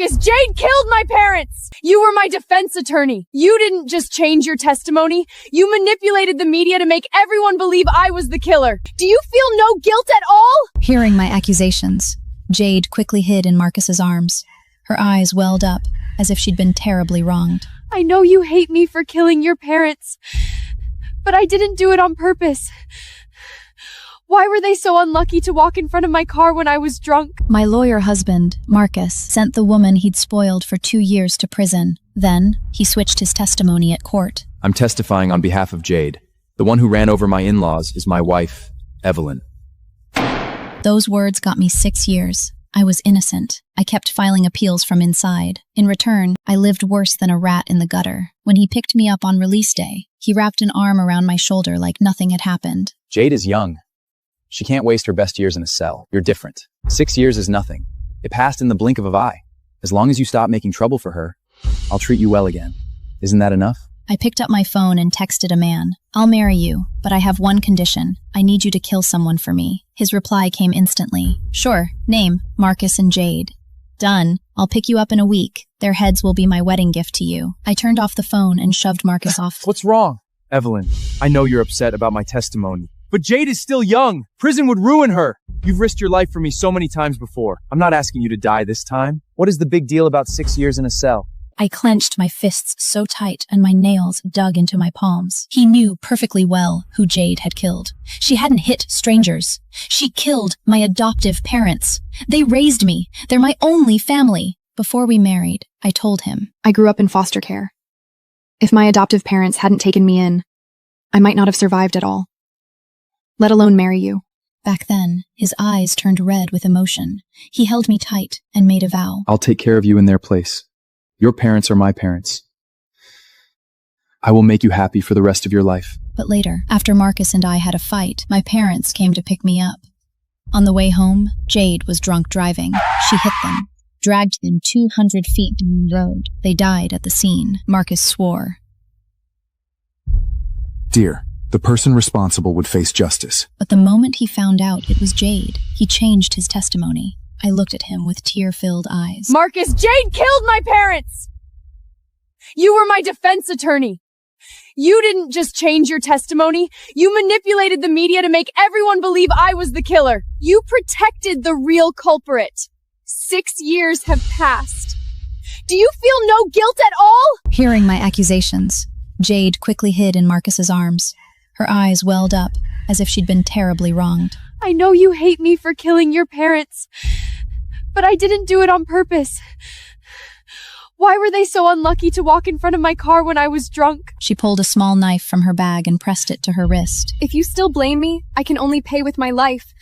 Marcus, Jade killed my parents! You were my defense attorney. You didn't just change your testimony. You manipulated the media to make everyone believe I was the killer. Do you feel no guilt at all? Hearing my accusations, Jade quickly hid in Marcus's arms. Her eyes welled up, as if she'd been terribly wronged. I know you hate me for killing your parents, but I didn't do it on purpose. Why were they so unlucky to walk in front of my car when I was drunk? My lawyer husband, Marcus, sent the woman he'd spoiled for 2 years to prison. Then, he switched his testimony at court. I'm testifying on behalf of Jade. The one who ran over my in-laws is my wife, Evelyn. Those words got me 6 years. I was innocent. I kept filing appeals from inside. In return, I lived worse than a rat in the gutter. When he picked me up on release day, he wrapped an arm around my shoulder like nothing had happened. Jade is young. She can't waste her best years in a cell. You're different. 6 years is nothing. It passed in the blink of an eye. As long as you stop making trouble for her, I'll treat you well again. Isn't that enough? I picked up my phone and texted a man. I'll marry you, but I have one condition. I need you to kill someone for me. His reply came instantly. Sure, name, Marcus and Jade. Done. I'll pick you up in a week. Their heads will be my wedding gift to you. I turned off the phone and shoved Marcus off. What's wrong? Evelyn, I know you're upset about my testimony. But Jade is still young. Prison would ruin her. You've risked your life for me so many times before. I'm not asking you to die this time. What is the big deal about 6 years in a cell? I clenched my fists so tight and my nails dug into my palms. He knew perfectly well who Jade had killed. She hadn't hit strangers. She killed my adoptive parents. They raised me. They're my only family. Before we married, I told him. I grew up in foster care. If my adoptive parents hadn't taken me in, I might not have survived at all. Let alone marry you. Back then, his eyes turned red with emotion. He held me tight and made a vow. I'll take care of you in their place. Your parents are my parents. I will make you happy for the rest of your life. But later, after Marcus and I had a fight, my parents came to pick me up. On the way home, Jade was drunk driving. She hit them, dragged them 200 feet down the road. They died at the scene. Marcus swore. Dear, the person responsible would face justice. But the moment he found out it was Jade, he changed his testimony. I looked at him with tear-filled eyes. Marcus, Jade killed my parents! You were my defense attorney. You didn't just change your testimony. You manipulated the media to make everyone believe I was the killer. You protected the real culprit. 6 years have passed. Do you feel no guilt at all? Hearing my accusations, Jade quickly hid in Marcus's arms. Her eyes welled up, as if she'd been terribly wronged. I know you hate me for killing your parents, but I didn't do it on purpose. Why were they so unlucky to walk in front of my car when I was drunk? She pulled a small knife from her bag and pressed it to her wrist. If you still blame me, I can only pay with my life.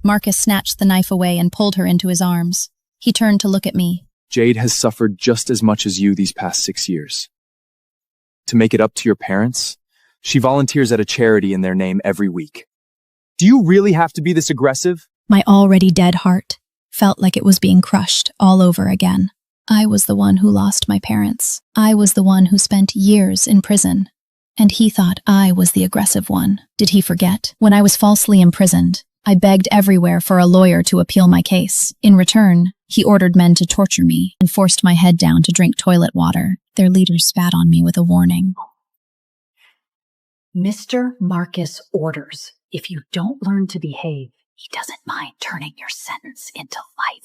Marcus snatched the knife away and pulled her into his arms. He turned to look at me. Jade has suffered just as much as you these past 6 years. To make it up to your parents, she volunteers at a charity in their name every week. Do you really have to be this aggressive? My already dead heart felt like it was being crushed all over again. I was the one who lost my parents. I was the one who spent years in prison. And he thought I was the aggressive one. Did he forget? When I was falsely imprisoned, I begged everywhere for a lawyer to appeal my case. In return, he ordered men to torture me and forced my head down to drink toilet water. Their leaders spat on me with a warning. Mr. Marcus orders, if you don't learn to behave, he doesn't mind turning your sentence into life.